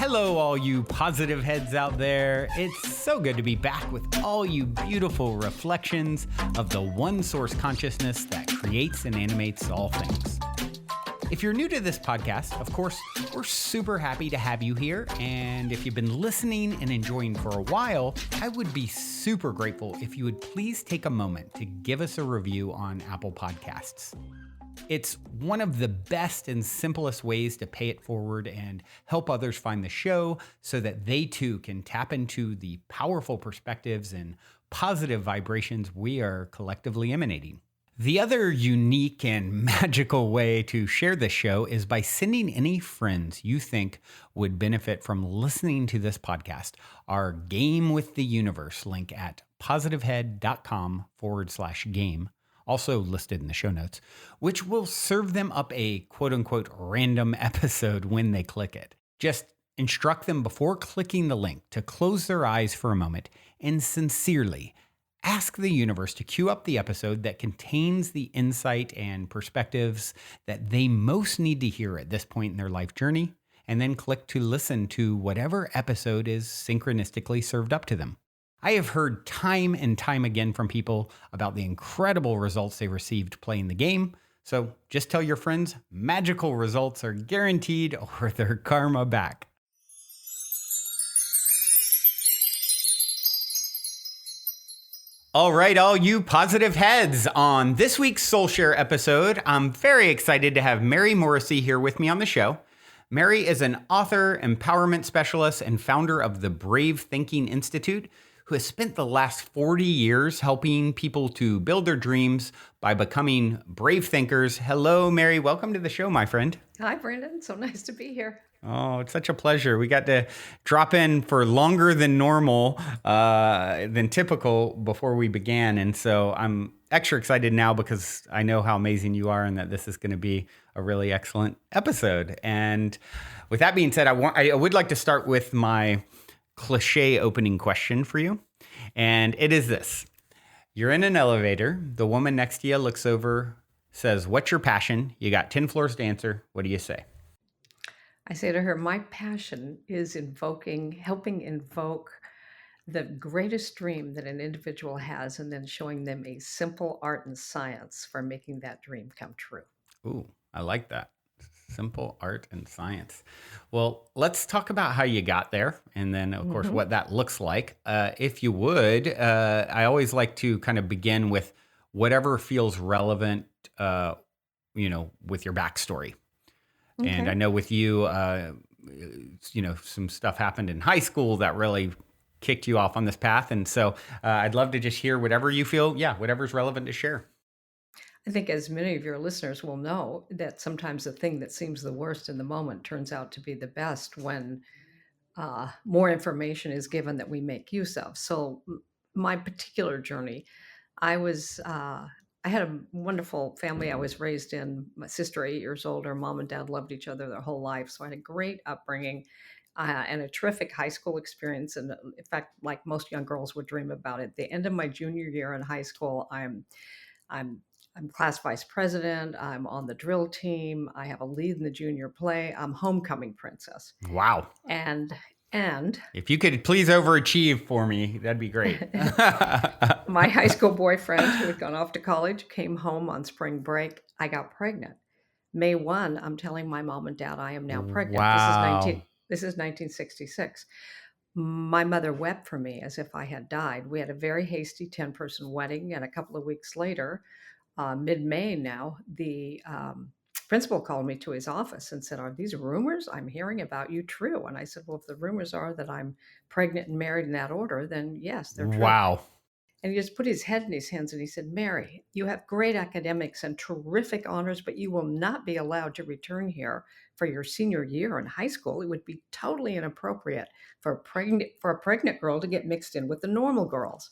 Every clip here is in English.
Hello, all you positive heads out there. It's so good to be back with all you beautiful reflections of the one source consciousness that creates and animates all things. If you're new to this podcast, of course, we're super happy to have you here. And if you've been listening and enjoying for a while, I would be super grateful if you would please take a moment to give us a review on Apple Podcasts. It's one of the best and simplest ways to pay it forward and help others find the show so that they too can tap into the powerful perspectives and positive vibrations we are collectively emanating. The other unique and magical way to share this show is by sending any friends you think would benefit from listening to this podcast our Game with the Universe link at positivehead.com/game. Also listed in the show notes, which will serve them up a quote-unquote random episode when they click it. Just instruct them before clicking the link to close their eyes for a moment and sincerely ask the universe to cue up the episode that contains the insight and perspectives that they most need to hear at this point in their life journey, and then click to listen to whatever episode is synchronistically served up to them. I have heard time and time again from people about the incredible results they received playing the game. So just tell your friends magical results are guaranteed or their karma back. All right, all you positive heads. On this week's Soul Share episode, I'm very excited to have Mary Morrissey here with me on the show. Mary is an author, empowerment specialist, and founder of the Brave Thinking Institute, who has spent the last 40 years helping people to build their dreams by becoming brave thinkers. Hello, Mary. Welcome to the show, my friend. Hi, Brandon. So nice to be here. Oh, it's such a pleasure. We got to drop in for longer than normal, than typical before we began. And so I'm extra excited now because I know how amazing you are and that this is going to be a really excellent episode. And with that being said, I would like to start with my cliche opening question for you. And it is this. You're in an elevator. The woman next to you looks over, says, "What's your passion?" You got 10 floors to answer. What do you say? I say to her, my passion is helping invoke the greatest dream that an individual has, and then showing them a simple art and science for making that dream come true. Ooh, I like that. Simple art and science. Well, let's talk about how you got there, and then, of course, what that looks like. If you would, I always like to kind of begin with whatever feels relevant, with your backstory. Okay. And I know with you, some stuff happened in high school that really kicked you off on this path. And so I'd love to just hear whatever you feel, whatever's relevant to share. I think, as many of your listeners will know, that sometimes the thing that seems the worst in the moment turns out to be the best when more information is given that we make use of. So my particular journey, I had a wonderful family I was raised in. My sister, 8 years older, mom and dad loved each other their whole life. So I had a great upbringing and a terrific high school experience. And in fact, like most young girls would dream about it, the end of my junior year in high school, I'm class vice president. I'm on the drill team. I have a lead in the junior play. I'm homecoming princess. Wow. And if you could please overachieve for me, that'd be great. my high school boyfriend, who had gone off to college, came home on spring break. I got pregnant. May 1, I'm telling my mom and dad I am now pregnant. Wow. This is 1966. My mother wept for me as if I had died. We had a very hasty 10-person wedding, and a couple of weeks later, mid-May now, the principal called me to his office and said, "Are these rumors I'm hearing about you true?" And I said, "Well, if the rumors are that I'm pregnant and married in that order, then yes, they're true." Wow. And he just put his head in his hands and he said, "Mary, you have great academics and terrific honors, but you will not be allowed to return here for your senior year in high school. It would be totally inappropriate for a pregnant girl to get mixed in with the normal girls.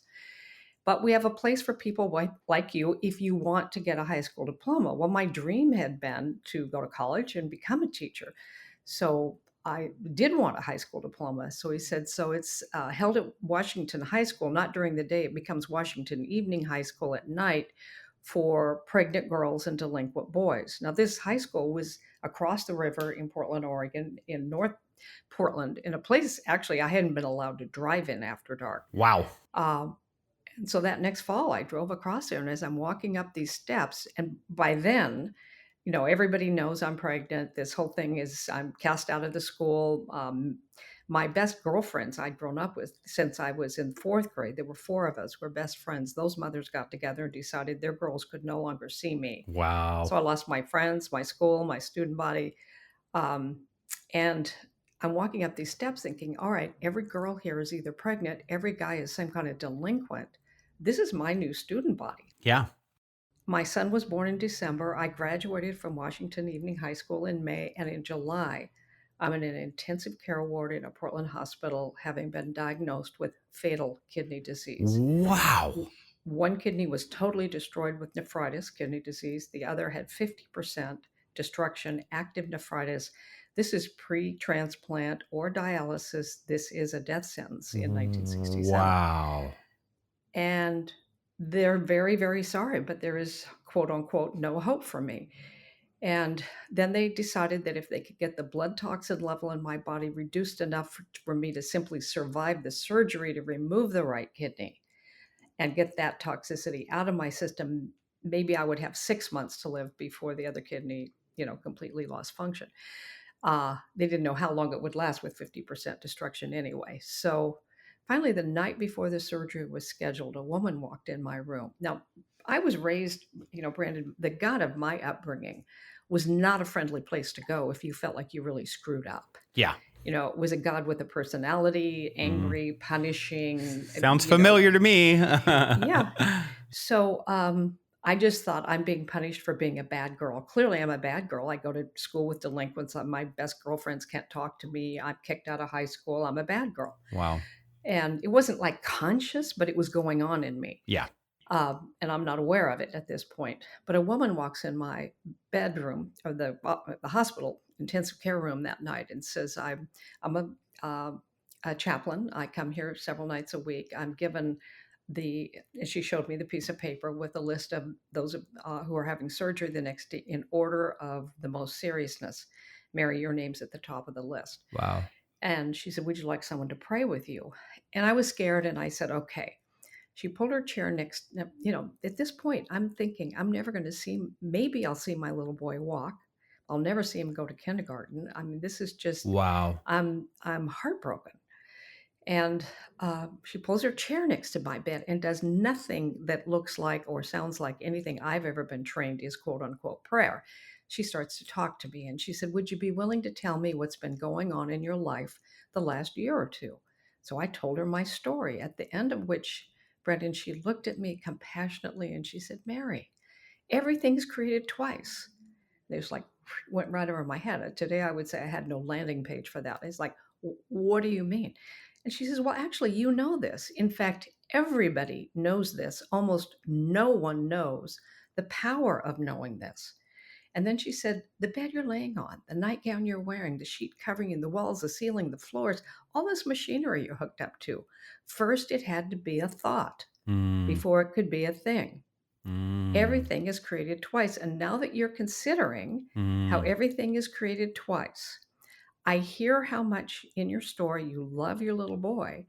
But we have a place for people like you if you want to get a high school diploma." Well, my dream had been to go to college and become a teacher. So I did want a high school diploma. So he said, "So it's held at Washington High School, not during the day. It becomes Washington Evening High School at night for pregnant girls and delinquent boys. Now, this high school was across the river in Portland, Oregon, in North Portland, in a place actually I hadn't been allowed to drive in after dark. Wow. Um, and so that next fall, I drove across there, and as I'm walking up these steps, and by then, everybody knows I'm pregnant. This whole thing is I'm cast out of the school. My best girlfriends I'd grown up with since I was in fourth grade. There were four of us. We're best friends. Those mothers got together and decided their girls could no longer see me. So Wow. I lost my friends, my school, my student body. Um, and I'm walking up these steps thinking, all right, every girl here is either pregnant, every guy is some kind of delinquent. This is my new student body. Yeah. My son was born in December. I graduated from Washington Evening High School in May, and in July, I'm in an intensive care ward in a Portland hospital, having been diagnosed with fatal kidney disease. Wow. One kidney was totally destroyed with nephritis, kidney disease. The other had 50% destruction, active nephritis. This is pre-transplant or dialysis. This is a death sentence in 1967. Wow. And they're very, very sorry, but there is, quote unquote, no hope for me. And then they decided that if they could get the blood toxin level in my body reduced enough for me to simply survive the surgery to remove the right kidney and get that toxicity out of my system, maybe I would have 6 months to live before the other kidney, completely lost function. They didn't know how long it would last with 50% destruction anyway. So finally, the night before the surgery was scheduled, a woman walked in my room. Now, I was raised, Brandon, the God of my upbringing was not a friendly place to go if you felt like you really screwed up. Yeah. It was a God with a personality, angry, punishing. Sounds familiar to me. Yeah. So I just thought I'm being punished for being a bad girl. Clearly, I'm a bad girl. I go to school with delinquents. My best girlfriends can't talk to me. I'm kicked out of high school. I'm a bad girl. Wow. And it wasn't like conscious, but it was going on in me. Yeah. And I'm not aware of it at this point. But a woman walks in my bedroom or the hospital intensive care room that night and says, I'm a chaplain. I come here several nights a week. I'm given and she showed me the piece of paper with a list of those who are having surgery the next day in order of the most seriousness. Mary, your name's at the top of the list. Wow. And she said, would you like someone to pray with you? And I was scared and I said, okay. She pulled her chair next, at this point, I'm thinking I'm never going to maybe I'll see my little boy walk. I'll never see him go to kindergarten. I mean, this is just, Wow. I'm heartbroken. And she pulls her chair next to my bed and does nothing that looks like or sounds like anything I've ever been trained is quote unquote prayer. She starts to talk to me and she said, would you be willing to tell me what's been going on in your life the last year or two? So I told her my story, at the end of which, Brendan, she looked at me compassionately and she said, Mary, everything's created twice. It was like, went right over my head. Today I would say I had no landing page for that. It's like, what do you mean? And she says, well, actually, you know this. In fact, everybody knows this. Almost no one knows the power of knowing this. And then she said, the bed you're laying on, the nightgown you're wearing, the sheet covering you, the walls, the ceiling, the floors, all this machinery you're hooked up to. First, it had to be a thought before it could be a thing. Everything is created twice. And now that you're considering how everything is created twice, I hear how much in your story you love your little boy,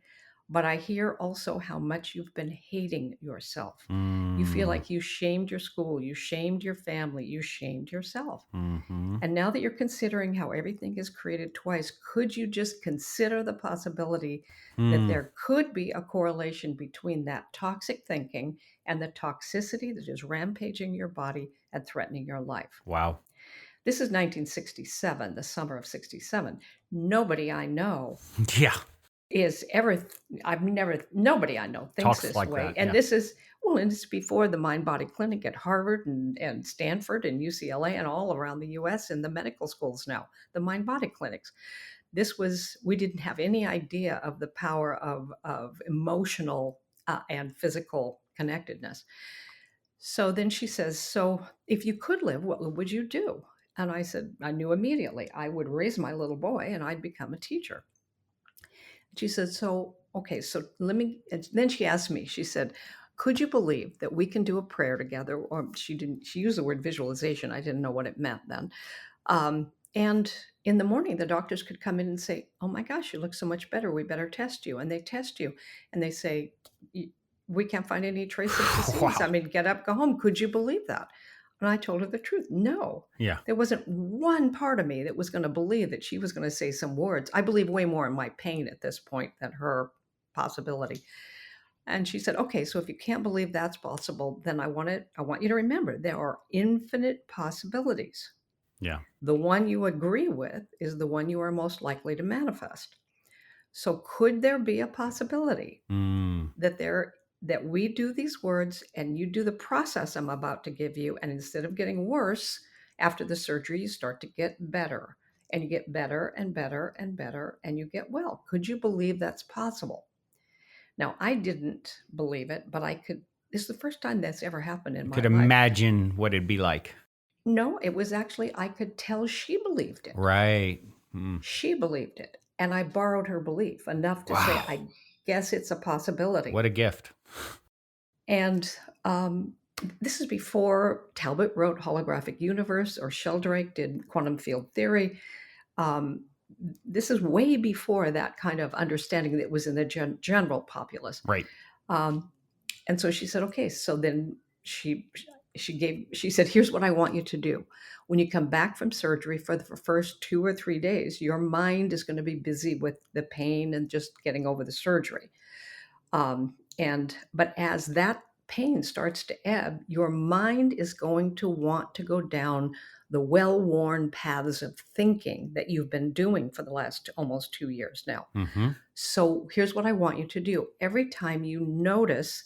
but I hear also how much you've been hating yourself. You feel like you shamed your school, you shamed your family, you shamed yourself. And now that you're considering how everything is created twice, could you just consider the possibility that there could be a correlation between that toxic thinking and the toxicity that is rampaging your body and threatening your life? Wow. This is 1967, the summer of 67. Nobody I know Yeah. nobody I know thinks Talks this like way. that, And yeah. this is, and it's before the mind body clinic at Harvard and Stanford and UCLA and all around the US and the medical schools now, the mind body clinics. We didn't have any idea of the power of emotional and physical connectedness. So then she says, so if you could live, what would you do? And I said, I knew immediately I would raise my little boy and I'd become a teacher. She said, so, okay, so let me, and then she asked me, she said, Could you believe that we can do a prayer together? Or she used the word visualization. I didn't know what it meant then. And in the morning, the doctors could come in and say, "Oh my gosh, you look so much better. We better test you." And they test you and they say, "We can't find any trace of disease. I Wow. mean, get up, go home." Could you believe that? And I told her the truth. No, Yeah. there wasn't one part of me that was going to believe that she was going to say some words. I believe way more in my pain at this point than her possibility. And she said, "Okay, so if you can't believe that's possible, then I want you to remember there are infinite possibilities. Yeah. The one you agree with is the one you are most likely to manifest. So could there be a possibility Mm. that we do these words and you do the process I'm about to give you, and instead of getting worse after the surgery, you start to get better, and you get better and better and better, and you get well. Could you believe that's possible?" Now, I didn't believe it, but I could. This is the first time that's ever happened in You my could life. imagine what it'd be like. No, it was actually, I could tell she believed it. Right. Mm. She believed it, and I borrowed her belief enough to say, Wow. "I guess it's a possibility." What a gift. And this is before Talbot wrote Holographic Universe or Sheldrake did quantum field theory. Um, this is way before that kind of understanding that was in the general populace. Right. Um, and so she said, "Okay." So then she said, "Here's what I want you to do. When you come back from surgery for the first 2 or 3 days, your mind is going to be busy with the pain and just getting over the surgery. But as that pain starts to ebb, your mind is going to want to go down the well-worn paths of thinking that you've been doing for the last almost 2 years now. Mm-hmm. So here's what I want you to do. Every time you notice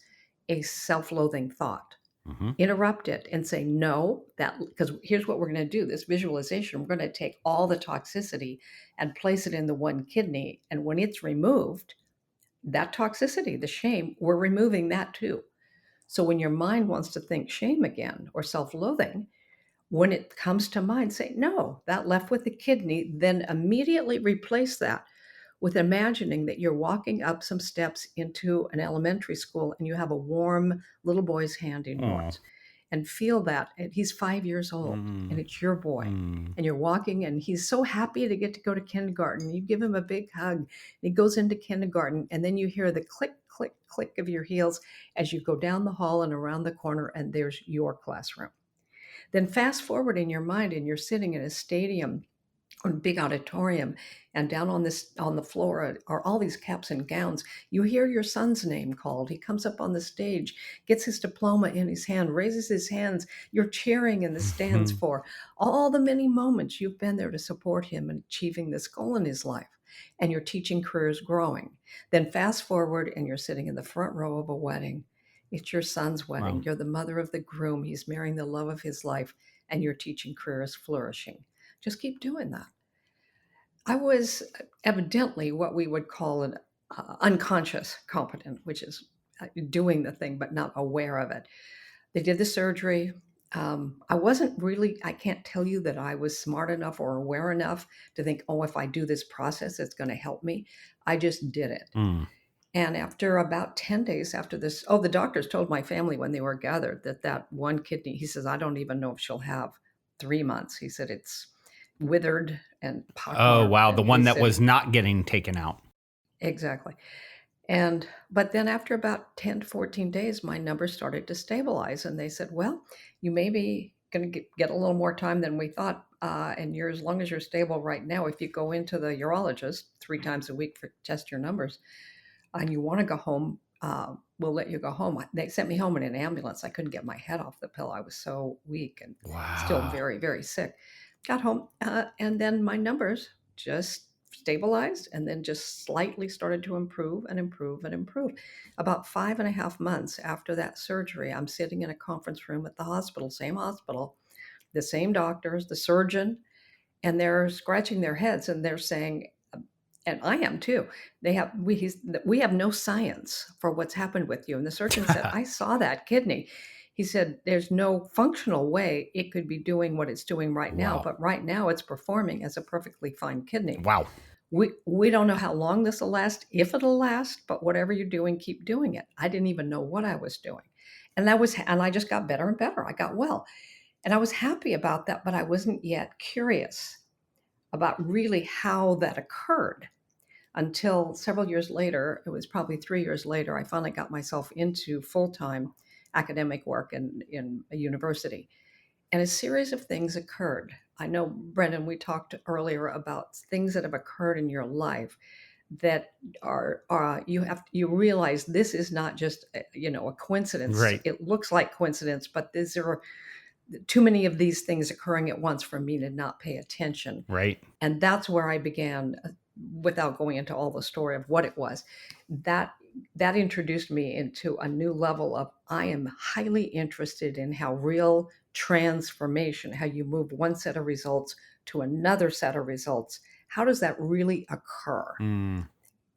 a self-loathing thought, Mm-hmm. interrupt it and say, "No, that," because here's what we're going to do, this visualization. We're going to take all the toxicity and place it in the one kidney. And when it's removed, that toxicity, the shame, we're removing that too. So when your mind wants to think shame again or self-loathing, when it comes to mind, say, "No, that left with the kidney." Then immediately replace that with imagining that you're walking up some steps into an elementary school and you have a warm little boy's hand in Oh. yours, and feel that. And he's 5 years old and Mm. it's your boy. Mm. And you're walking and he's so happy to get to go to kindergarten. You give him a big hug and he goes into kindergarten, and then you hear the click, click, click of your heels as you go down the hall and around the corner, and there's your classroom. Then fast forward in your mind and you're sitting in a stadium or big auditorium, and down on the floor are all these caps and gowns. You hear your son's name called. He comes up on the stage, gets his diploma in his hand, raises his hands. You're cheering in the stands Mhm. for all the many moments you've been there to support him in achieving this goal in his life, and your teaching career is growing. Then fast forward and you're sitting in the front row of a wedding. It's your son's wedding. Wow. You're the mother of the groom. He's marrying the love of his life, and your teaching career is flourishing. Just keep doing that. I was evidently what we would call an unconscious competent, which is doing the thing but not aware of it. They did the surgery. I wasn't really, I can't tell you that I was smart enough or aware enough to think, "Oh, if I do this process, it's going to help me." I just did it. Mm. And after about 10 days after this, oh, the doctors told my family when they were gathered that that one kidney, he says, "I don't even know if she'll have 3 months." He said, "It's withered and Oh, pockmarked." wow. The And he one that said, was not getting taken out. exactly. But then after about 10 to 14 days, my numbers started to stabilize. And they said, "Well, you may be going to get a little more time than we thought. And you're, as long as you're stable right now, if you go into the urologist 3 times a week for test your numbers, and you want to go home, we'll let you go home." They sent me home in an ambulance. I couldn't get my head off the pillow. I was so weak and still Wow. very, very sick. Got home, and then my numbers just stabilized and then just slightly started to improve and improve and improve. About 5.5 months after that surgery, I'm sitting in a conference room at the hospital, same hospital, the same doctors, the surgeon, and they're scratching their heads and they're saying, and I am too. We have no science for what's happened with you. And the surgeon said, "I saw that kidney." He said, "There's no functional way it could be doing what it's doing right now, Wow. but right now it's performing as a perfectly fine kidney." Wow. we don't know how long this will last, if it'll last, but whatever you're doing, keep doing it. I didn't even know what I was doing. And I just got better and better. I got well. And I was happy about that, but I wasn't yet curious about really how that occurred until several years later. It was probably 3 years later, I finally got myself into full-time academic work in a university. And a series of things occurred. I know, Brendan, we talked earlier about things that have occurred in your life that are you realize this is not just a coincidence. Right. It looks like coincidence, but these are too many of these things occurring at once for me to not pay attention. Right. And that's where I began, without going into all the story of what it was, that introduced me into a new level of, I am highly interested in how real transformation, how you move one set of results to another set of results, how does that really occur?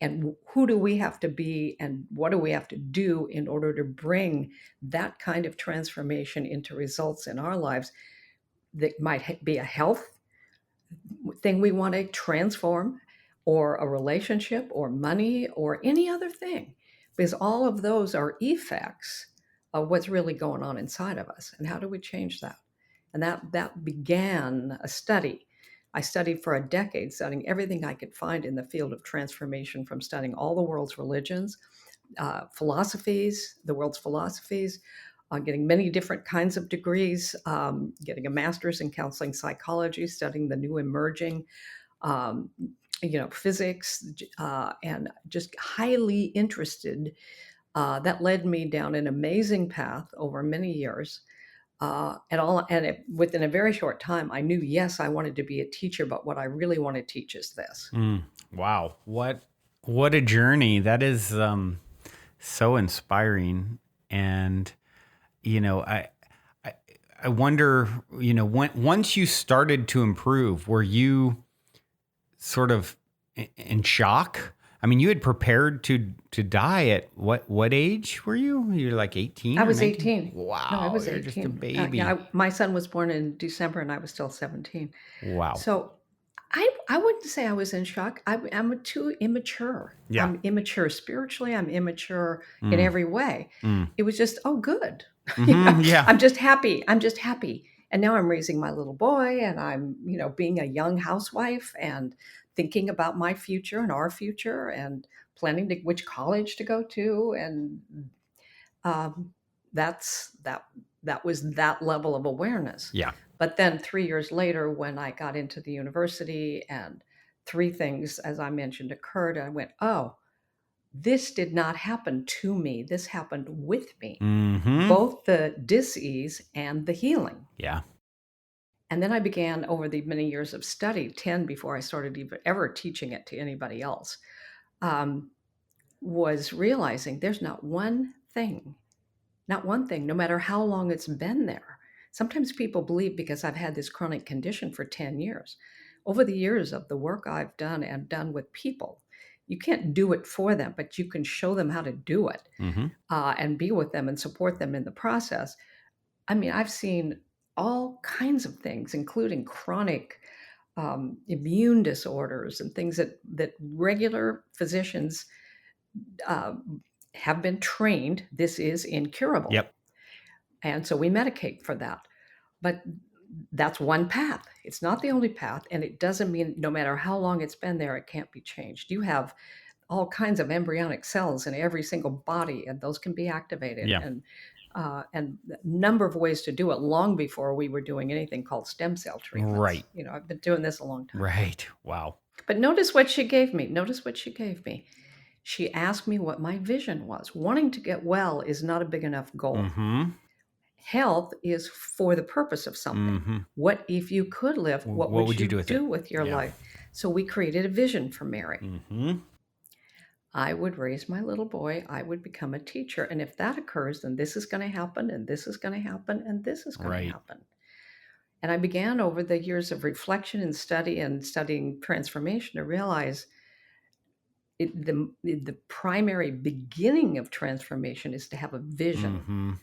And who do we have to be, and what do we have to do in order to bring that kind of transformation into results in our lives that might be a health thing we want to transform, or a relationship, or money, or any other thing, because all of those are effects of what's really going on inside of us. And how do we change that? And that began a study. I studied for a decade, studying everything I could find in the field of transformation, from studying all the world's religions, philosophies, the world's philosophies, getting many different kinds of degrees, getting a master's in counseling psychology, studying the new emerging, physics, and just highly interested. That led me down an amazing path over many years. Within a very short time, I knew, yes, I wanted to be a teacher, but what I really want to teach is this. Wow. What a journey. That is so inspiring. And, I wonder, once you started to improve, were you sort of in shock? I mean, you had prepared to die at what age were you? You're like 18? I was 18. Wow. No, I was you're 18. just a baby. My son was born in December, and I was still 17. Wow. So I wouldn't say I was in shock. I'm too immature. Yeah. I'm immature spiritually. I'm immature in every way. It was just, oh, good. Yeah. I'm just happy. And now I'm raising my little boy, and I'm, being a young housewife and thinking about my future and our future, and planning which college to go to. And that was that level of awareness. Yeah. But then 3 years later, when I got into the university, and three things, as I mentioned, occurred, I went, oh, this did not happen to me. This happened with me, both the dis-ease and the healing. Yeah. And then I began, over the many years of study, 10 before I started ever teaching it to anybody else, was realizing there's not one thing, no matter how long it's been there. Sometimes people believe, because I've had this chronic condition for 10 years, over the years of the work I've done and done with people, you can't do it for them, but you can show them how to do it, and be with them and support them in the process. I mean, I've seen all kinds of things, including chronic immune disorders and things that regular physicians have been trained, this is incurable. Yep. And so we medicate for that. But that's one path. It's not the only path. And it doesn't mean no matter how long it's been there, it can't be changed. You have all kinds of embryonic cells in every single body, and those can be activated. Yeah. And a number of ways to do it, long before we were doing anything called stem cell treatments. Right. I've been doing this a long time. Right. Wow. But notice what she gave me. She asked me what my vision was. Wanting to get well is not a big enough goal. Health is for the purpose of something. What if you could live? What would you do with your life? So we created a vision for Mary. I would raise my little boy. I would become a teacher. And if that occurs, then this is going to happen, and this is going to happen, and this is going to happen. And I began, over the years of reflection and study and studying transformation, to realize the primary beginning of transformation is to have a vision.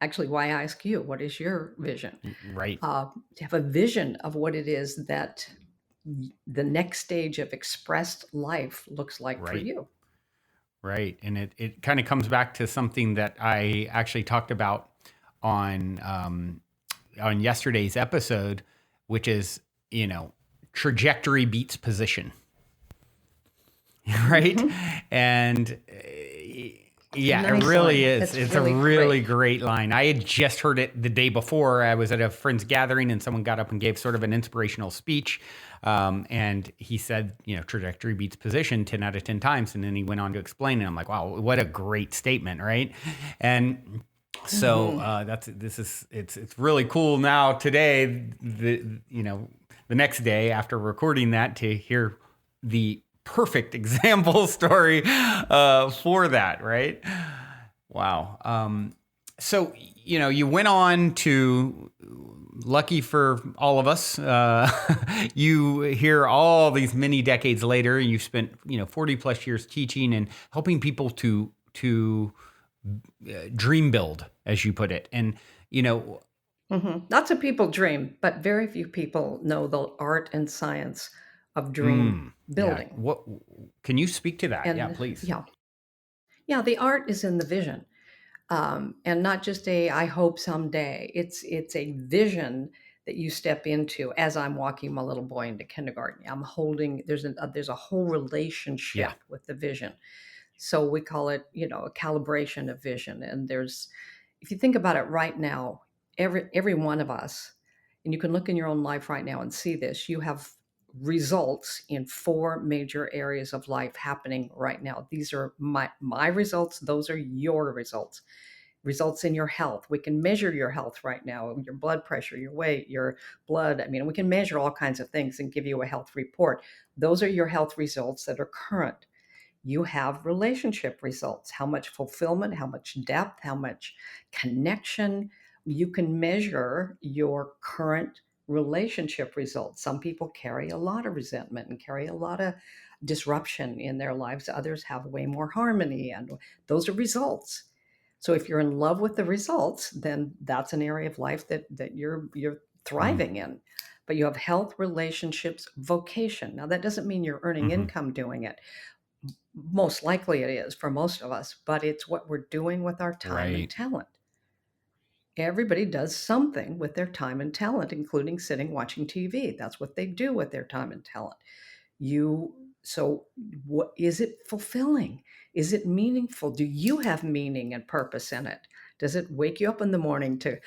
Actually, why I ask you, what is your vision? Right. To have a vision of what it is that the next stage of expressed life looks like for Right. you. Right. And it kind of comes back to something that I actually talked about on on yesterday's episode, which is, trajectory beats position. Right. Mm-hmm. And It's a yeah, it nice really line. is. It's It's a really really great. great line. I had just heard it the day before. I was at a friend's gathering and someone got up and gave sort of an inspirational speech. And he said, trajectory beats position 10 out of 10 times. And then he went on to explain it. I'm like, wow, what a great statement. Right. And so Mm-hmm. it's really cool now today, the next day after recording that to hear the perfect example story for that, right? Wow. So, you went on to, lucky for all of us, you hear all these many decades later, and you've spent, 40 plus years teaching and helping people to dream build, as you put it. And, Mm-hmm. Lots of people dream, but very few people know the art and science of dream yeah, building. what can you speak to that? Yeah, And please. yeah, the art is in the vision, and not just a "I hope someday." It's a vision that you step into. As I'm walking my little boy into kindergarten, I'm holding. There's a whole Yeah. relationship with the vision. So we call it, a calibration of vision. And if you think about it right now, every one of us, and you can look in your own life right now and see this, you have results in four major areas of life happening right now. These are my results, those are your results. Results in your health. We can measure your health right now, your blood pressure, your weight, your blood. I mean, we can measure all kinds of things and give you a health report. Those are your health results that are current. You have relationship results, how much fulfillment, how much depth, how much connection. You can measure your current relationship results. Some people carry a lot of resentment and carry a lot of disruption in their lives. Others have way more harmony, and those are results. So if you're in love with the results, then that's an area of life that you're Mm, thriving in. But you have health, relationships, vocation. Now that doesn't mean you're earning hmm. income doing it. Most likely it is for most of us, but it's what we're doing with our time and Right. talent. Everybody does something with their time and talent, including sitting watching TV. That's what they do with their time and talent. You so what is it fulfilling? Is it meaningful? Do you have meaning and purpose in it? Does it wake you up in the morning to,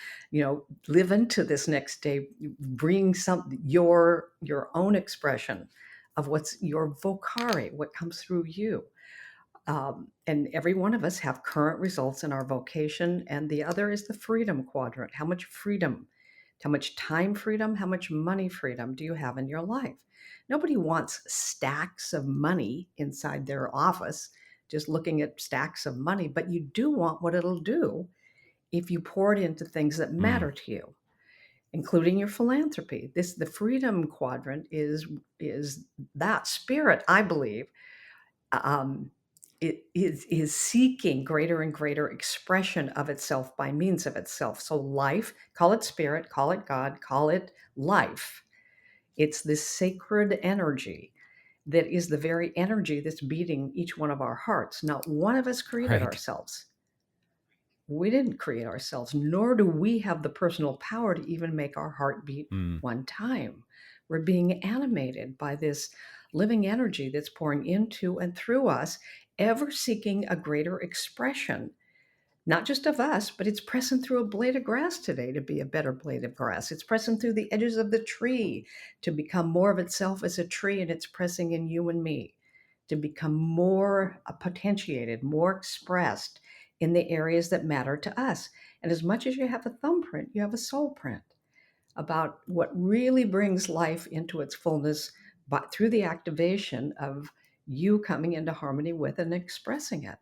live into this next day, bring your own expression of what's your vocare, what comes through you? And every one of us have current results in our vocation, and the other is the freedom quadrant. How much freedom, how much time freedom, how much money freedom do you have in your life? Nobody wants stacks of money inside their office, just looking at stacks of money, but you do want what it'll do if you pour it into things that Mm, matter to you, including your philanthropy. The freedom quadrant is that spirit, I believe, um, it is seeking greater and greater expression of itself by means of itself. So life, call it spirit, call it God, call it life. It's this sacred energy that is the very energy that's beating each one of our hearts. Not one of us created right. ourselves. We didn't create ourselves, nor do we have the personal power to even make our heart beat Mm, one time. We're being animated by this living energy that's pouring into and through us, ever seeking a greater expression, not just of us, but it's pressing through a blade of grass today to be a better blade of grass. It's pressing through the edges of the tree to become more of itself as a tree, and it's pressing in you and me to become more potentiated, more expressed in the areas that matter to us. And as much as you have a thumbprint, you have a soul print about what really brings life into its fullness, but through the activation of you coming into harmony with and expressing it.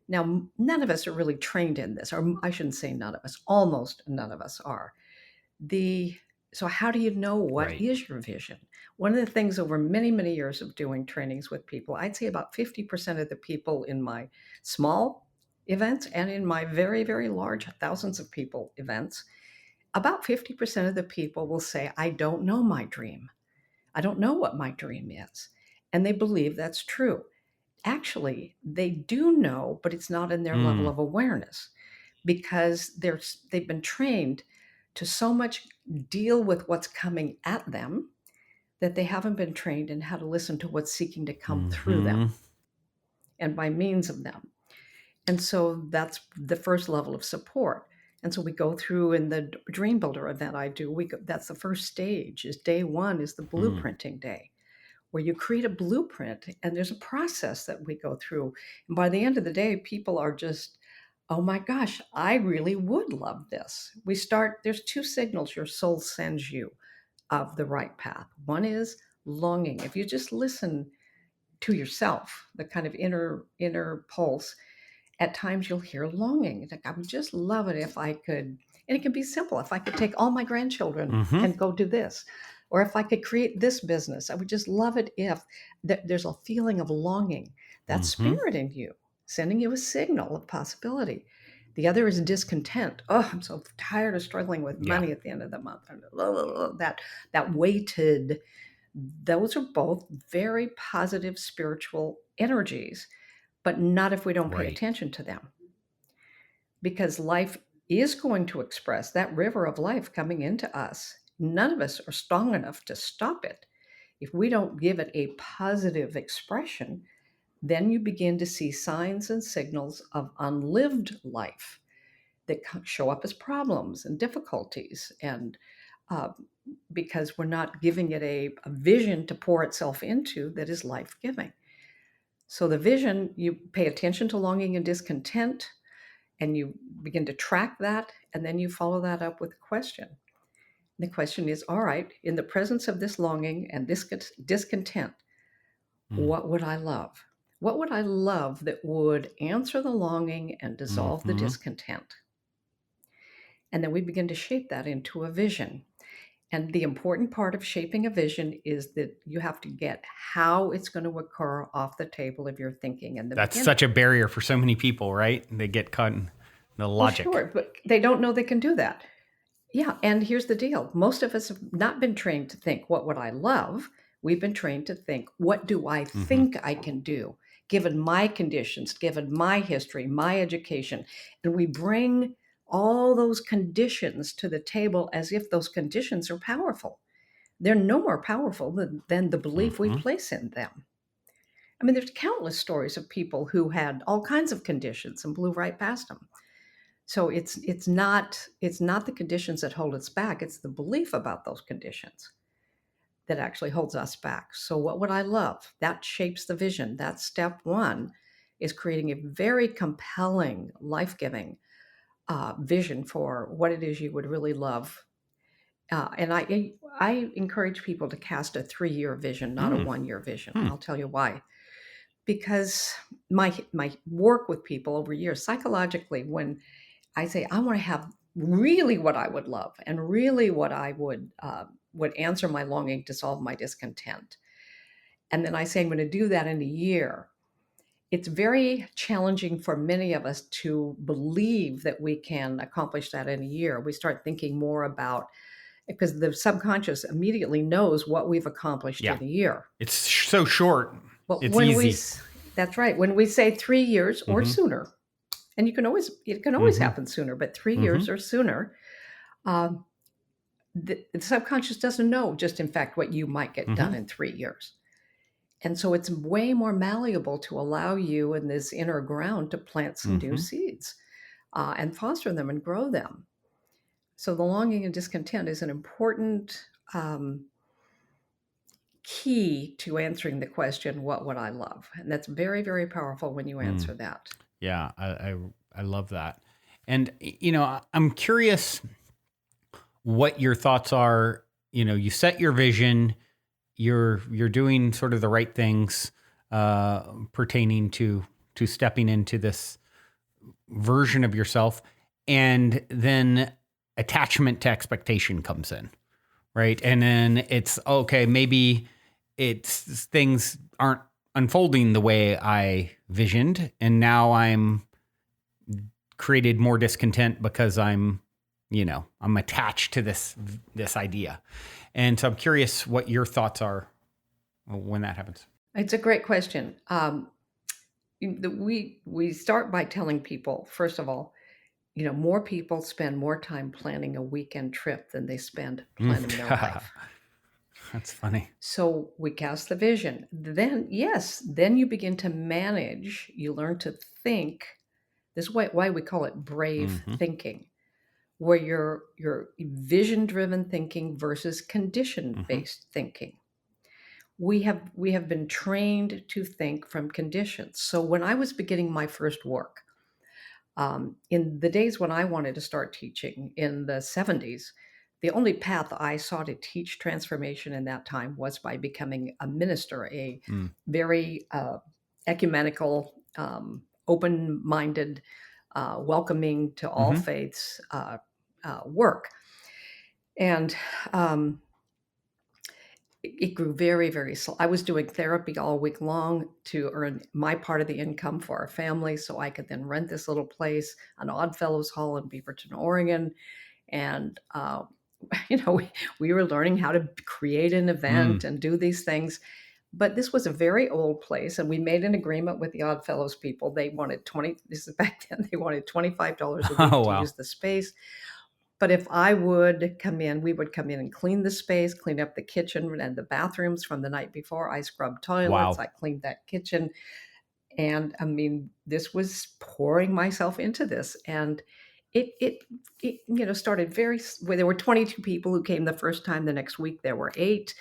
Now, none of us are really trained in this, or I shouldn't say none of us, almost none of us are. The So how do you know what right. is your vision? One of the things over many, many years of doing trainings with people, I'd say about 50% of the people in my small events and in my very, very large thousands of people events, about 50% of the people will say, I don't know my dream. I don't know what my dream is. And they believe that's true. Actually, they do know, but it's not in their level of awareness because they've been trained to so much deal with what's coming at them that they haven't been trained in how to listen to what's seeking to come through them and by means of them. And so that's the first level of support. And so we go through in the Dream Builder event I do, that's the first stage. Is day one is the blueprinting day, where you create a blueprint and there's a process that we go through. And by the end of the day, people are just, oh my gosh, I really would love this. There's two signals your soul sends you of the right path. One is longing. If you just listen to yourself, the kind of inner pulse, at times you'll hear longing. Like, I would just love it if I could, and it can be simple. If I could take all my grandchildren and go do this, or if I could create this business, I would just love it if there's a feeling of longing, that spirit in you, sending you a signal of possibility. The other is discontent. Oh, I'm so tired of struggling with money at the end of the month. That weighted, those are both very positive spiritual energies, but not if we don't pay attention to them. Because life is going to express that river of life coming into us. None of us are strong enough to stop it. If we don't give it a positive expression, then you begin to see signs and signals of unlived life that show up as problems and difficulties. And because we're not giving it a vision to pour itself into that is life-giving. So the vision, you pay attention to longing and discontent, and you begin to track that, and then you follow that up with a question. The question is, all right, in the presence of this longing and this discontent, what would I love? What would I love that would answer the longing and dissolve the discontent? And then we begin to shape that into a vision. And the important part of shaping a vision is that you have to get how it's going to occur off the table of your thinking. And that's such a barrier for so many people, right? They get caught in the logic. Well, sure, but they don't know they can do that. Yeah, and here's the deal. Most of us have not been trained to think, what would I love? We've been trained to think, what do I think I can do, given my conditions, given my history, my education? And we bring all those conditions to the table as if those conditions are powerful. They're no more powerful than the belief we place in them. I mean, there's countless stories of people who had all kinds of conditions and blew right past them. So it's not the conditions that hold us back. It's the belief about those conditions that actually holds us back. So what would I love? That shapes the vision. That's step one, is creating a very compelling, life-giving vision for what it is you would really love. And I encourage people to cast a 3-year vision, not a 1-year vision. I'll tell you why. Because my work with people over years, psychologically, when I say I want to have really what I would love and really what I would answer my longing to solve my discontent, and then I say I'm going to do that in a year, it's very challenging for many of us to believe that we can accomplish that in a year. We start thinking more about, because the subconscious immediately knows what we've accomplished in a year. It's so short. Well, it's easy. That's right. When we say 3 years or sooner, and it can always happen sooner, but 3 years or sooner, the subconscious doesn't know just in fact what you might get done in 3 years. And so it's way more malleable to allow you in this inner ground to plant some new seeds and foster them and grow them. So the longing and discontent is an important key to answering the question, what would I love? And that's very, very powerful when you answer that. Yeah, I love that. And, I'm curious what your thoughts are. You set your vision, you're doing sort of the right things pertaining to stepping into this version of yourself. And then attachment to expectation comes in, right? And then it's, okay, maybe things aren't unfolding the way I visioned, and now I'm created more discontent because I'm I'm attached to this idea. And so I'm curious what your thoughts are when that happens. It's a great question. We start by telling people, first of all, more people spend more time planning a weekend trip than they spend planning their life. That's funny. So we cast the vision. Then, yes, then you begin to manage. You learn to think. This is why we call it brave thinking, where you're vision-driven thinking versus condition-based thinking. We have been trained to think from conditions. So when I was beginning my first work, in the days when I wanted to start teaching in the 70s, the only path I saw to teach transformation in that time was by becoming a minister, a very ecumenical, open-minded, welcoming to all faiths work. And it grew very, very slow. I was doing therapy all week long to earn my part of the income for our family so I could then rent this little place, an Oddfellows Hall in Beaverton, Oregon. And, we were learning how to create an event and do these things. But this was a very old place, and we made an agreement with the Oddfellows people. They wanted this is back then, they wanted $25 a week to use the space. But if I would come in, we would come in and clean the space, clean up the kitchen and the bathrooms from the night before. I scrubbed toilets. I cleaned that kitchen. And I mean, this was pouring myself into this. And it started where there were 22 people who came the first time. The next week there were 8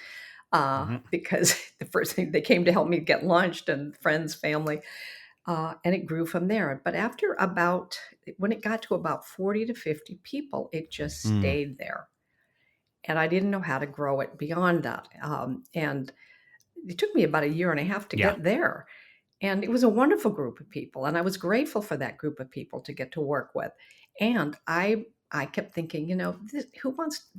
because the first thing they came to help me get lunch, and friends, family. And it grew from there. But when it got to about 40 to 50 people, it just stayed there. And I didn't know how to grow it beyond that. And it took me about a year and a half to get there. And it was a wonderful group of people. And I was grateful for that group of people to get to work with. And I kept thinking,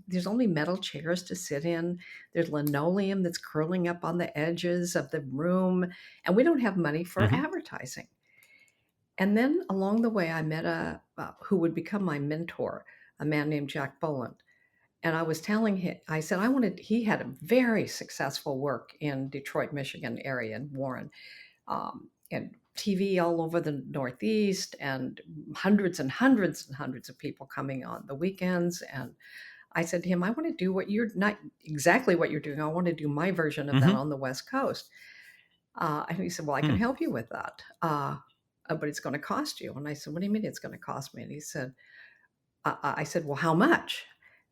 there's only metal chairs to sit in. There's linoleum that's curling up on the edges of the room. And we don't have money for advertising. And then along the way, I met who would become my mentor, a man named Jack Boland. And I was telling him, I said, he had a very successful work in Detroit, Michigan area in Warren, and TV all over the Northeast, and hundreds and hundreds and hundreds of people coming on the weekends. And I said to him, I want to do not exactly what you're doing. I want to do my version of that on the West Coast. And he said, well, I can help you with that. But it's going to cost you. And I said, what do you mean it's going to cost me? And he said, I said, well, how much?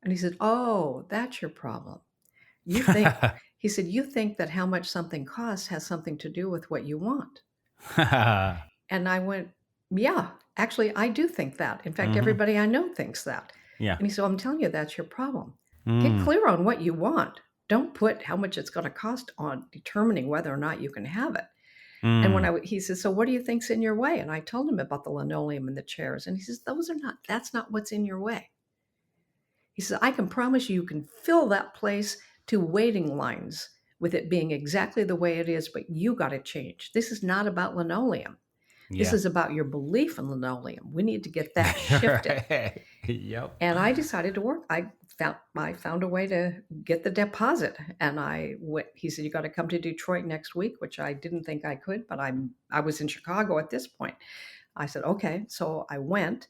And he said, oh, that's your problem. You think, he said, you think that how much something costs has something to do with what you want. And I went, yeah, actually, I do think that. In fact, everybody I know thinks that. Yeah. And he said, I'm telling you, that's your problem. Get clear on what you want. Don't put how much it's going to cost on determining whether or not you can have it. And he says, so what do you think's in your way? And I told him about the linoleum and the chairs. And he says, that's not what's in your way. He says, I can promise you can fill that place to waiting lines with it being exactly the way it is, but you got to change. This is not about linoleum. This is about your belief in linoleum. We need to get that shifted. Yep. And I decided to work. I found a way to get the deposit. And he said, you got to come to Detroit next week, which I didn't think I could, but I was in Chicago at this point. I said, okay. So I went,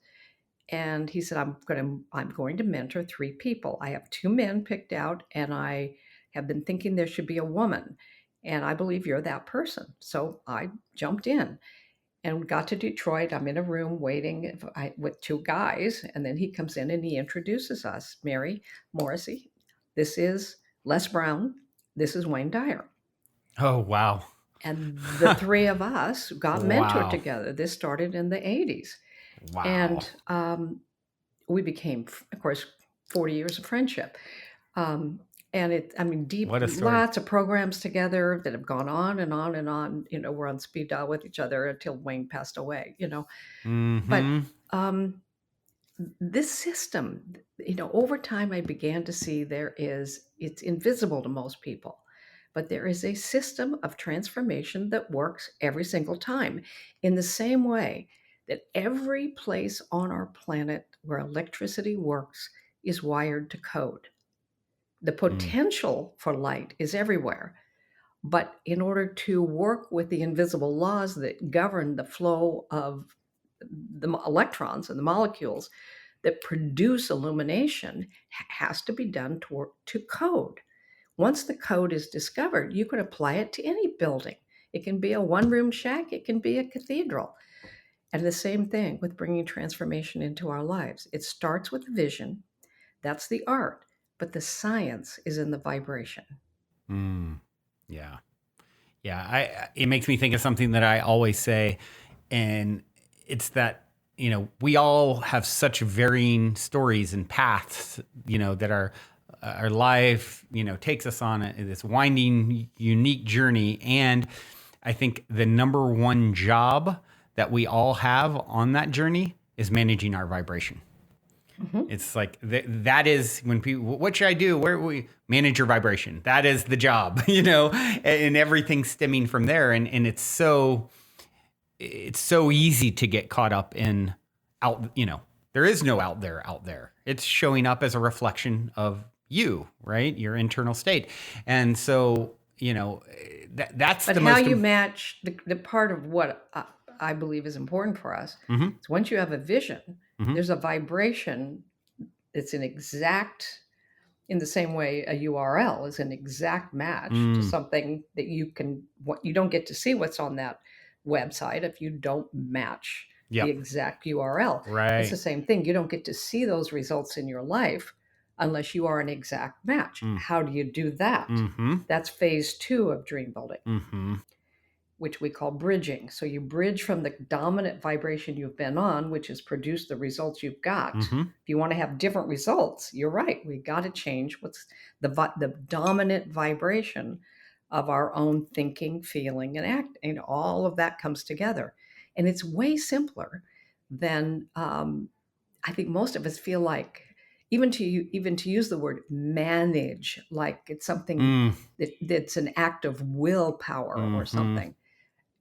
and he said, I'm going to mentor 3 people. I have 2 men picked out, and I have been thinking there should be a woman. And I believe you're that person. So I jumped in. And we got to Detroit. I'm in a room waiting with 2 guys. And then he comes in and he introduces us. Mary, Morrissey, this is Les Brown. This is Wayne Dyer. Oh, wow. And the 3 of us got mentored together. This started in the 80s. Wow. And we became, of course, 40 years of friendship. And deep, lots of programs together that have gone on and on and on. We're on speed dial with each other until Wayne passed away, But this system, over time, I began to see it's invisible to most people, but there is a system of transformation that works every single time in the same way that every place on our planet where electricity works is wired to code. The Mm. potential for light is everywhere. But in order to work with the invisible laws that govern the flow of the electrons and the molecules that produce illumination, has to be done to code. Once the code is discovered, you can apply it to any building. It can be a one-room shack, it can be a cathedral. And the same thing with bringing transformation into our lives. It starts with vision. That's the art, but the science is in the vibration. Mm. Yeah. Yeah. It makes me think of something that I always say, and it's that, we all have such varying stories and paths, that our life, takes us on this winding, unique journey. And I think the number one job that we all have on that journey is managing our vibration. Mhm. It's like that is when people, what should I do? Where we manage your vibration? That is the job, and everything stemming from there. And it's so easy to get caught up in there is no out there. It's showing up as a reflection of you, right? Your internal state. And so, that's But the how most. you match the part of what I believe is important for us Mm-hmm, is once you have a vision, mm-hmm, there's a vibration that's an exact, in the same way a URL is an exact match to something that you don't get to see what's on that website if you don't match the yep. exact URL. It's the Right. same thing. You don't get to see those results in your life unless you are an exact match. Mm, How do you do that? mm-hmm, That's phase 2 of dream building, mm-hmm, which we call bridging. So you bridge from the dominant vibration you've been on, which has produced the results you've got. mm-hmm, If you want to have different results, you're right. We got to change what's the dominant vibration of our own thinking, feeling, and act. And all of that comes together. And it's way simpler than I think most of us feel like. Even to use the word manage, like it's something mm, that's an act of willpower or mm-hmm. something.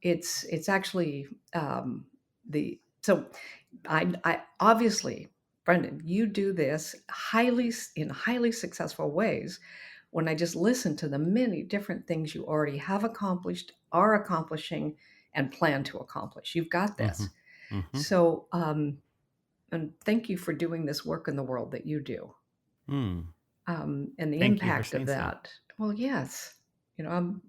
It's actually the so I obviously, Brendan, you do this in highly successful ways. When I just listen to the many different things you already have accomplished, are accomplishing, and plan to accomplish, you've got Mm-hmm. this. Mm-hmm. So and thank you for doing this work in the world that you do, Mm. and the Thank you for impact of saying so. that. Well, yes, I'm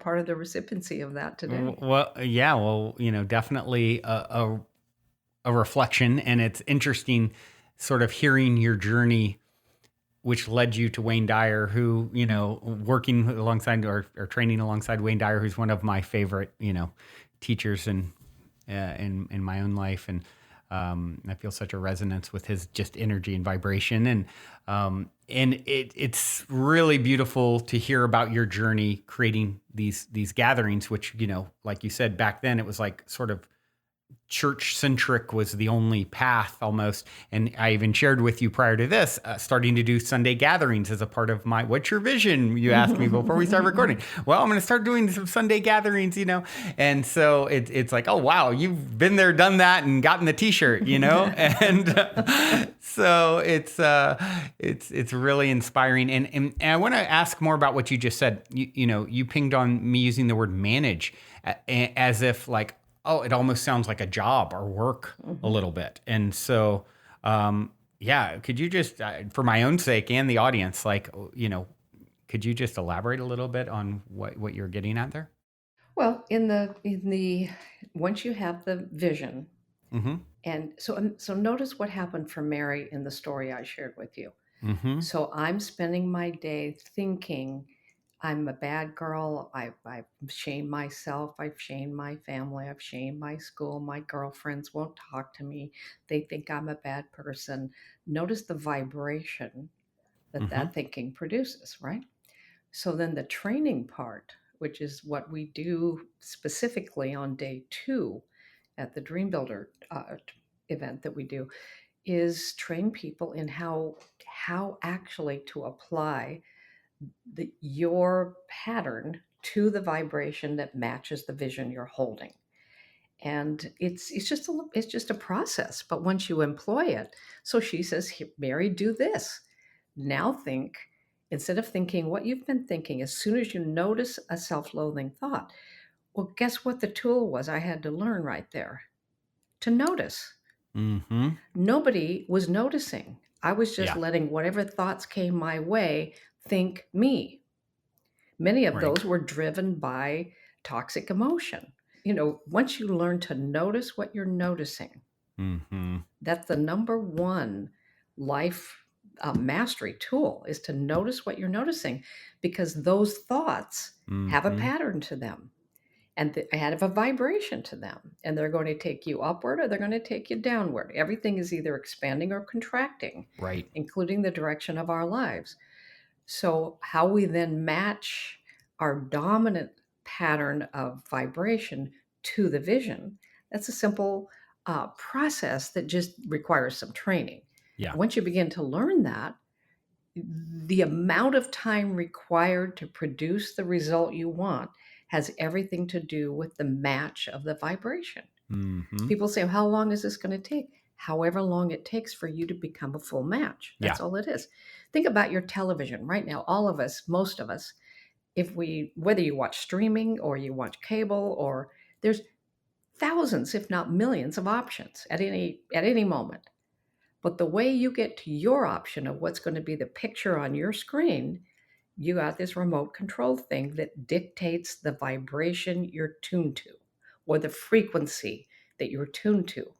part of the recipiency of that today. Well, yeah, well, definitely a reflection, and it's interesting, sort of hearing your journey, which led you to Wayne Dyer, who working alongside or training alongside Wayne Dyer, who's one of my favorite teachers in my own life, and I feel such a resonance with his just energy and vibration, and it's really beautiful to hear about your journey creating these gatherings, which like you said back then, it was like sort of church centric was the only path almost. And I even shared with you prior to this, starting to do Sunday gatherings as a part of my, what's your vision? You asked me before we started recording. Well, I'm going to start doing some Sunday gatherings, And so it's like, oh, wow, you've been there, done that, and gotten the t-shirt, and so it's really inspiring. And I want to ask more about what you just said. You pinged on me using the word manage as if like, oh, it almost sounds like a job or work a little bit. And so, yeah, could you just, for my own sake and the audience, like, could you just elaborate a little bit on what you're getting at there? Well, in the once you have the vision, Mm-hmm. and so notice what happened for Mary in the story I shared with you. Mm-hmm. So I'm spending my day thinking I'm a bad girl. I've shamed myself. I've shamed my family. I've shamed my school. My girlfriends won't talk to me. They think I'm a bad person. Notice the vibration that Mm-hmm. that thinking produces, right? So then the training part, which is what we do specifically on day 2 at the Dream Builder event that we do, is train people in how actually to apply your pattern to the vibration that matches the vision you're holding. And it's just a process. But once you employ it, so she says, Mary, do this. Now think, instead of thinking what you've been thinking, as soon as you notice a self-loathing thought, well, guess what the tool was I had to learn right there? To notice. Mm-hmm. Nobody was noticing. I was just Yeah. letting whatever thoughts came my way think me. Many of Right. those were driven by toxic emotion. Once you learn to notice what you're noticing, Mm-hmm. that's the number one life mastery tool, is to notice what you're noticing, because those thoughts have a Mm-hmm. pattern to them, and they have a vibration to them, and they're going to take you upward or they're going to take you downward. Everything is either expanding or contracting, Right. including the direction of our lives. So, how we then match our dominant pattern of vibration to the vision, that's a simple process that just requires some training. Yeah. Once you begin to learn that, the amount of time required to produce the result you want has everything to do with the match of the vibration. Mm-hmm. People say, how long is this going to take? However long it takes for you to become a full match. Yeah. That's all it is. Think about your television right now. All of us, most of us, whether you watch streaming or you watch cable, or there's thousands, if not millions, of options at any moment. But the way you get to your option of what's going to be the picture on your screen, you got this remote control thing that dictates the vibration you're tuned to, or the frequency that you're tuned to.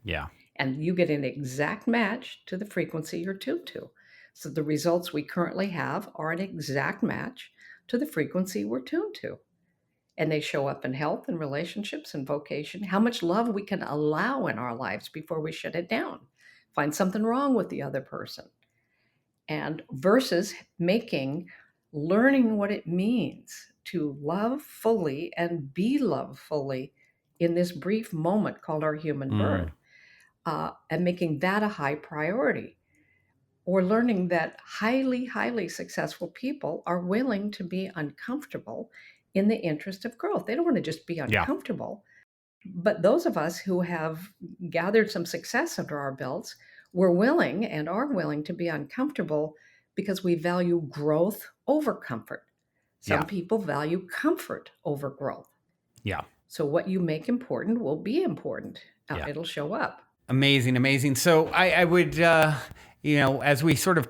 Yeah. And you get an exact match to the frequency you're tuned to. So the results we currently have are an exact match to the frequency we're tuned to. And they show up in health and relationships and vocation, how much love we can allow in our lives before we shut it down, find something wrong with the other person. And versus learning what it means to love fully and be loved fully in this brief moment called our human birth, Mm. and making that a high priority. Or learning that highly, highly successful people are willing to be uncomfortable in the interest of growth. They don't want to just be Yeah. uncomfortable. But those of us who have gathered some success under our belts, we're willing and are willing to be uncomfortable because we value growth over comfort. Some Yeah. people value comfort over growth. Yeah. So what you make important will be important. Yeah. It'll show up. Amazing, amazing. So I would, as we sort of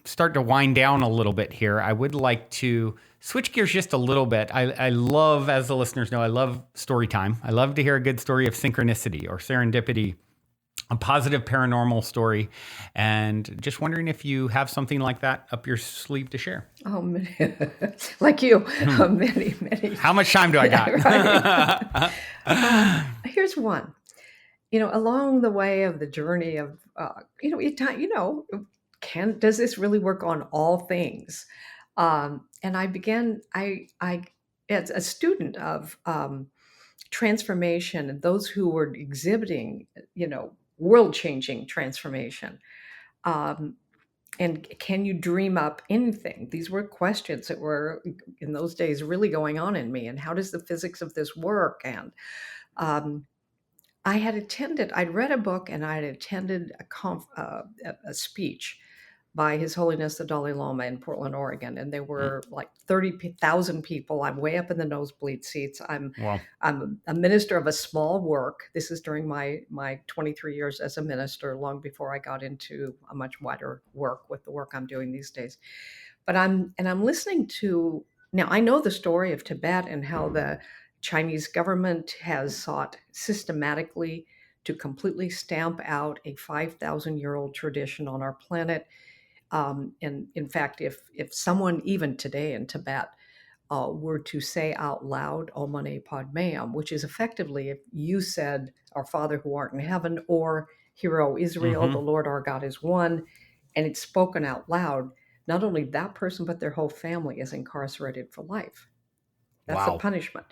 start to wind down a little bit here, I would like to switch gears just a little bit. I love, as the listeners know, I love story time. I love to hear a good story of synchronicity or serendipity, a positive paranormal story, and just wondering if you have something like that up your sleeve to share. Oh, like you, many, many. How much time do I got? Right. Here's one. Along the way of the journey of, does this really work on all things? And as a student of transformation and those who were exhibiting, world-changing transformation. And can you dream up anything? These were questions that were in those days really going on in me. And how does the physics of this work? And um, I'd read a book and I'd attended a speech by His Holiness the Dalai Lama in Portland, Oregon, and there were like 30,000 people. I'm way up in the nosebleed seats. Wow. I'm a minister of a small work. This is during my 23 years as a minister, long before I got into a much wider work with the work I'm doing these days. But I'm listening to, now I know the story of Tibet and how the Chinese government has sought systematically to completely stamp out a 5,000-year-old tradition on our planet. And in fact, if someone even today in Tibet were to say out loud "Om Mani Padme Hum," which is effectively if you said "Our Father who art in heaven" or "Hear, O Israel, the Lord our God is one," and it's spoken out loud, not only that person but their whole family is incarcerated for life. That's the Wow. punishment.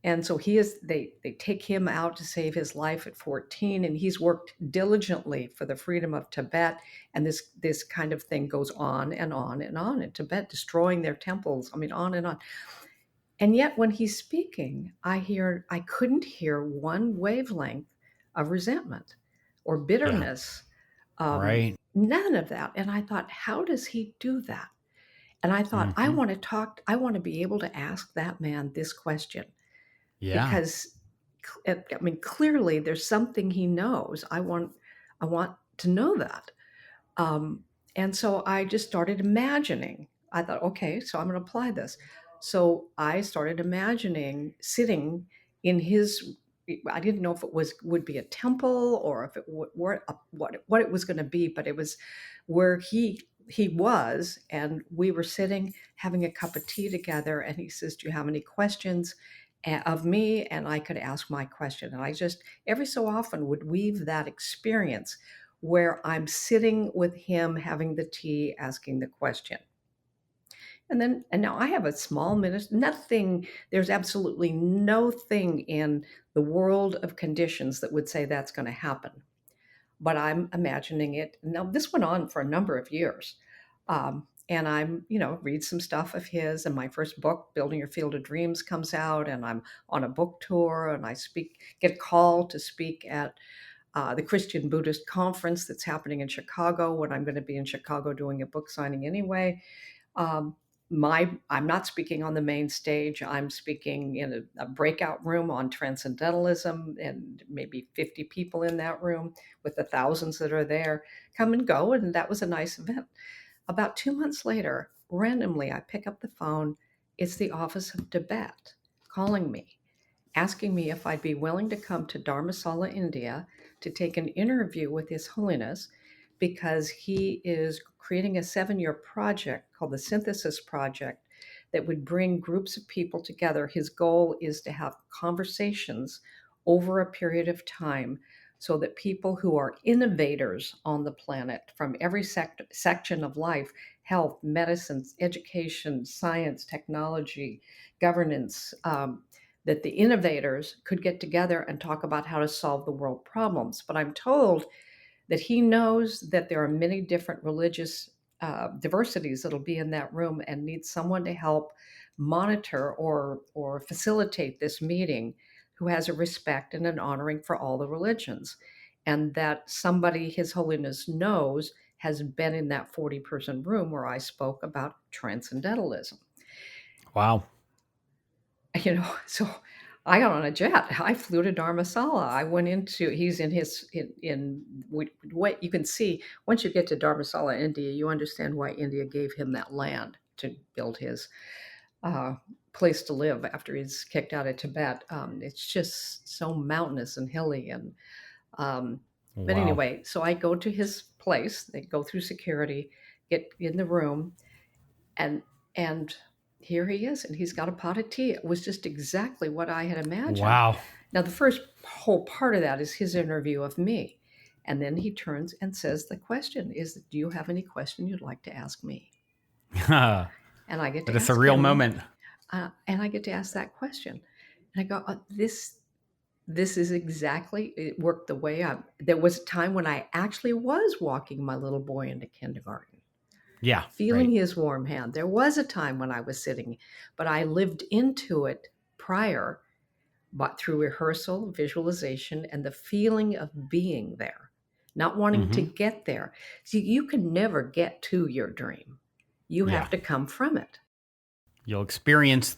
And so they take him out to save his life at 14, and he's worked diligently for the freedom of Tibet. And this kind of thing goes on and on and on in Tibet, destroying their temples. I mean, on and on. And yet when he's speaking, I couldn't hear one wavelength of resentment or Yeah. bitterness, Right. none of that. And I thought, how does he do that? And I thought, Hmm. I want to be able to ask that man this question Yeah. because I mean, clearly there's something he knows. I want to know that. Um, and so I just started imagining. I thought, okay, so I'm going to apply this. So I started imagining sitting in his. I didn't know if it was would be a temple or if it were what it was going to be, but it was where he was, and we were sitting having a cup of tea together. And he says, "Do you have any questions of me?" And I could ask my question. And I just every so often would weave that experience where I'm sitting with him having the tea, asking the question. And now I have a small minute, nothing, there's absolutely no thing in the world of conditions that would say that's going to happen. But I'm imagining it. Now, this went on for a number of years. And I'm, read some stuff of his. And my first book, Building Your Field of Dreams, comes out. And I'm on a book tour and get called to speak at the Christian Buddhist conference that's happening in Chicago when I'm going to be in Chicago doing a book signing anyway. Um, I'm not speaking on the main stage. I'm speaking in a breakout room on transcendentalism, and maybe 50 people in that room with the thousands that are there come and go. And that was a nice event. About 2 months later, randomly, I pick up the phone. It's the Office of Tibet calling me, asking me if I'd be willing to come to Dharamsala, India, to take an interview with His Holiness because he is creating a 7-year project called the Synthesis Project that would bring groups of people together. His goal is to have conversations over a period of time so that people who are innovators on the planet from every section of life, health, medicine, education, science, technology, governance, that the innovators could get together and talk about how to solve the world problems. But I'm told that he knows that there are many different religious diversities that'll be in that room and needs someone to help monitor or facilitate this meeting who has a respect and an honoring for all the religions. And that somebody His Holiness knows has been in that 40-person room where I spoke about transcendentalism. Wow. So I got on a jet. I flew to Dharamsala. I went into, he's in his, what you can see, once you get to Dharamsala, India, you understand why India gave him that land to build his uh, place to live after he's kicked out of Tibet. It's just so mountainous and hilly. But Wow. anyway, so I go to his place, they go through security, get in the room, and and here he is, and he's got a pot of tea. It was just exactly what I had imagined. Wow. Now the first whole part of that is his interview of me, and then he turns and says the question is, do you have any question you'd like to ask me? But And I get to it's a ask real him, moment. and I get to ask that question, and I go, this is exactly, it worked the way there was a time when I actually was walking my little boy into kindergarten, Yeah. feeling Right. his warm hand. There was a time when I was sitting, but I lived into it prior, but through rehearsal, visualization, and the feeling of being there, not wanting to Hmm. get there. See, you can never get to your dream. You Yeah. have to come from it. You'll experience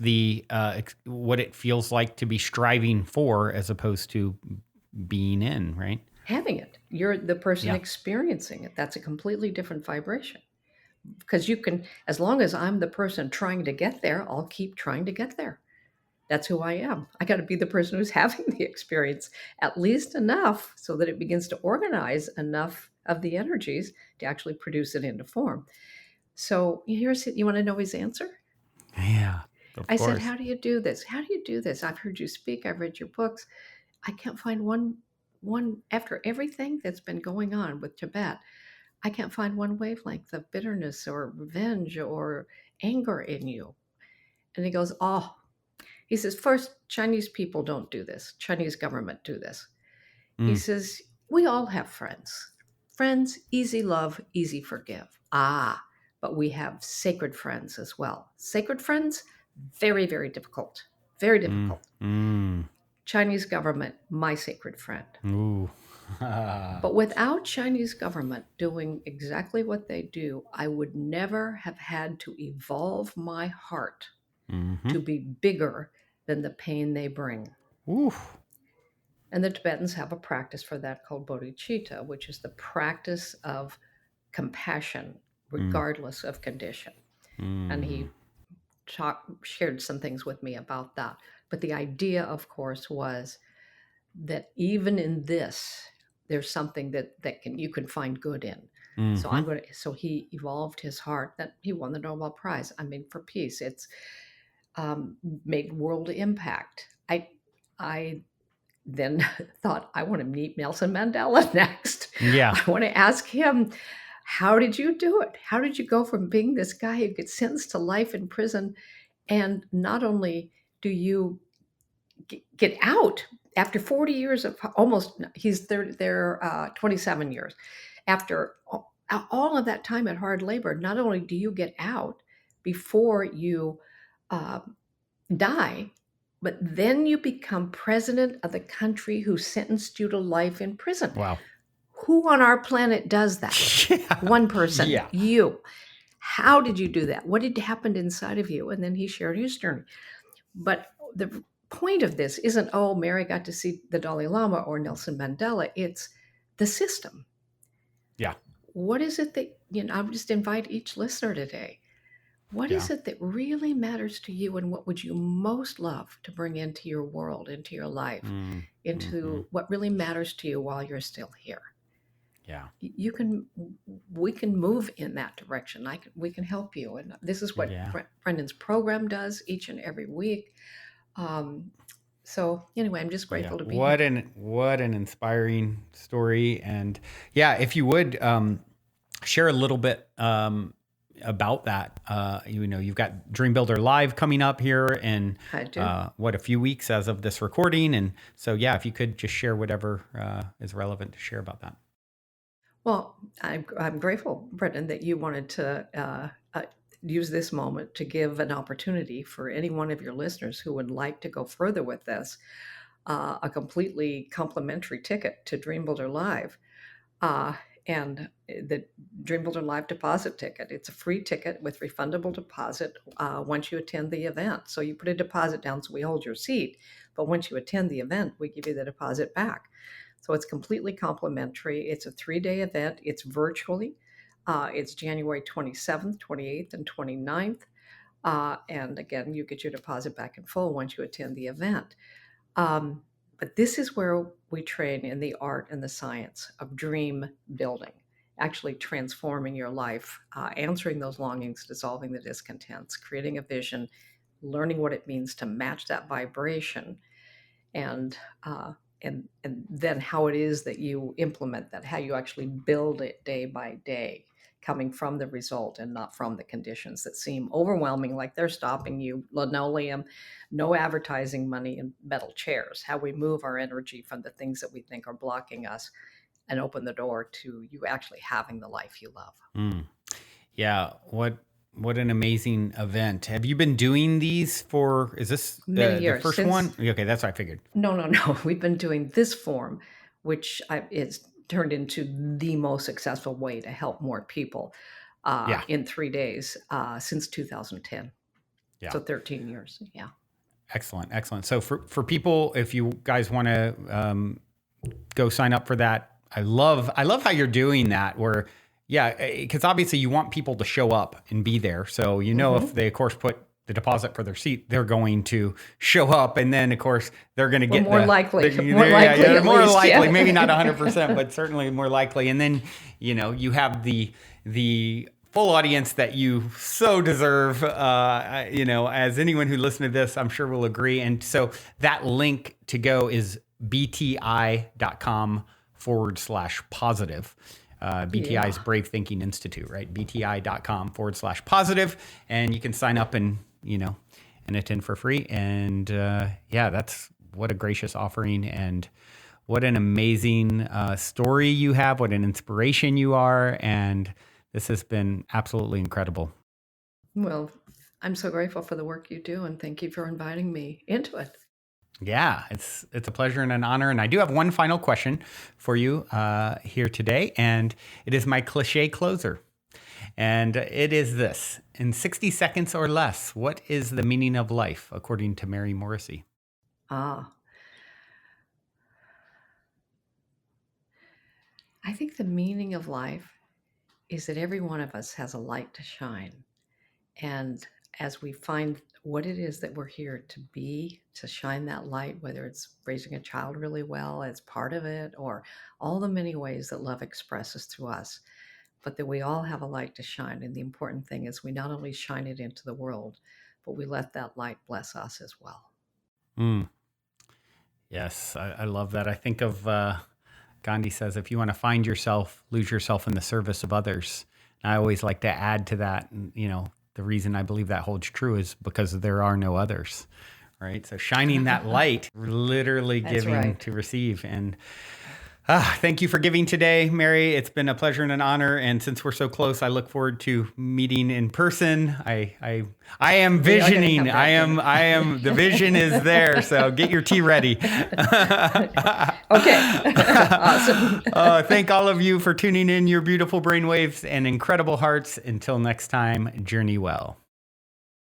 what it feels like to be striving for as opposed to being in, right? Having it, you're the person Yeah. experiencing it. That's a completely different vibration. Because you can, as long as I'm the person trying to get there, I'll keep trying to get there. That's who I am. I got to be the person who's having the experience at least enough so that it begins to organize enough of the energies to actually produce it into form. So you want to know his answer? Yeah. Of I said, course. how do you do this? How do you do this? I've heard you speak. I've read your books. I can't find one after everything that's been going on with Tibet. I can't find one wavelength of bitterness or revenge or anger in you. And he goes, oh, he says, first, Chinese people don't do this. Chinese government do this. He Mm. says, we all have friends. Friends, easy love, easy forgive. Ah, but we have sacred friends as well. Sacred friends, Very, very difficult. Very Mm. difficult. Mm. Chinese government, my sacred friend. Ooh. But without Chinese government doing exactly what they do, I would never have had to evolve my heart Mm-hmm. to be bigger than the pain they bring. Ooh. And the Tibetans have a practice for that called bodhicitta, which is the practice of compassion Mm. regardless of condition. And Mm. he shared some things with me about that. But the idea, of course, was that even in this, there's something that you can find good in. So Mm-hmm. so he evolved his heart. That he won the Nobel Prize. I mean, for peace. It's made world impact. I then thought, I want to meet Nelson Mandela next. Yeah. I want to ask him, how did you do it? How did you go from being this guy who gets sentenced to life in prison, and not only do you get out after 40 years of almost, he's there 27 years after all of that time at hard labor, not only do you get out before you uh, die, but then you become president of the country who sentenced you to life in prison. Wow. Who on our planet does that? Yeah. One person, Yeah. you. How did you do that? What had happened inside of you? And then he shared his journey. But the point of this isn't, oh, Mary got to see the Dalai Lama or Nelson Mandela. It's the system. Yeah. What is it that, I'll just invite each listener today. What Yeah. is it that really matters to you, and what would you most love to bring into your world, into your life, into what really matters to you while you're still here? Yeah. We can move in that direction. We can help you. And this is what Yeah. Brendan's program does each and every week. So anyway, I'm just grateful to be here. What an inspiring story. And yeah, if you would share a little bit about that. You've got Dream Builder Live coming up here in I do. a few weeks as of this recording. And so, yeah, if you could just share whatever is relevant to share about that. Well, I'm grateful, Brendan, that you wanted to use this moment to give an opportunity for any one of your listeners who would like to go further with this, a completely complimentary ticket to Dream Builder Live. And the Dream Builder Live deposit ticket. It's a free ticket with refundable deposit once you attend the event. So you put a deposit down so we hold your seat, but once you attend the event, we give you the deposit back. So it's completely complimentary. It's a 3-day event. It's virtually. It's January 27th, 28th, and 29th. And again, you get your deposit back in full once you attend the event. But this is where we train in the art and the science of dream building, actually transforming your life, answering those longings, dissolving the discontents, creating a vision, learning what it means to match that vibration, and then how it is that you implement that, how you actually build it day by day, coming from the result and not from the conditions that seem overwhelming, like they're stopping you. Linoleum, no advertising money, and metal chairs. How we move our energy from the things that we think are blocking us and open the door to you actually having the life you love. Yeah. What an amazing event. Have you been doing these for, is this Many years, the first one? Okay, that's what I figured. No. We've been doing this form, which is turned into the most successful way to help more people in 3 days since 2010. Yeah. So 13 years. Yeah. Excellent. So for people, if you guys want to go sign up for that, I love how you're doing that, where, because obviously you want people to show up and be there. So, if they, of course, put the deposit for their seat, they're going to show up. And then, of course, they're going to get more likely. More likely, maybe not 100%, but certainly more likely. And then, you have the full audience that you so deserve, as anyone who listened to this, I'm sure will agree. And so that link to go is bti.com/positive. BTI is Brave Thinking Institute, right? bti.com/positive. And you can sign up and attend for free. And that's what a gracious offering, and what an amazing story you have, what an inspiration you are. And this has been absolutely incredible. Well, I'm so grateful for the work you do, and thank you for inviting me into it. Yeah, it's a pleasure and an honor. And I do have one final question for you here today, and it is my cliche closer. And it is this: in 60 seconds or less, what is the meaning of life, according to Mary Morrissey? Ah, I think the meaning of life is that every one of us has a light to shine. And as we find what it is that we're here to be, to shine that light, whether it's raising a child really well as part of it, or all the many ways that love expresses to us, but that we all have a light to shine. And the important thing is we not only shine it into the world, but we let that light bless us as well. Mm, yes, I love that. I think of Gandhi says, if you want to find yourself, lose yourself in the service of others. And I always like to add to that, and, the reason I believe that holds true is because there are no others, right? So shining that light, literally That's giving right. to receive. And thank you for giving today, Mary. It's been a pleasure and an honor. And since we're so close, I look forward to meeting in person. I am We are gonna visioning. come back I am. The vision is there. So get your tea ready. Okay. Awesome. Thank all of you for tuning in. Your beautiful brainwaves and incredible hearts. Until next time, journey well.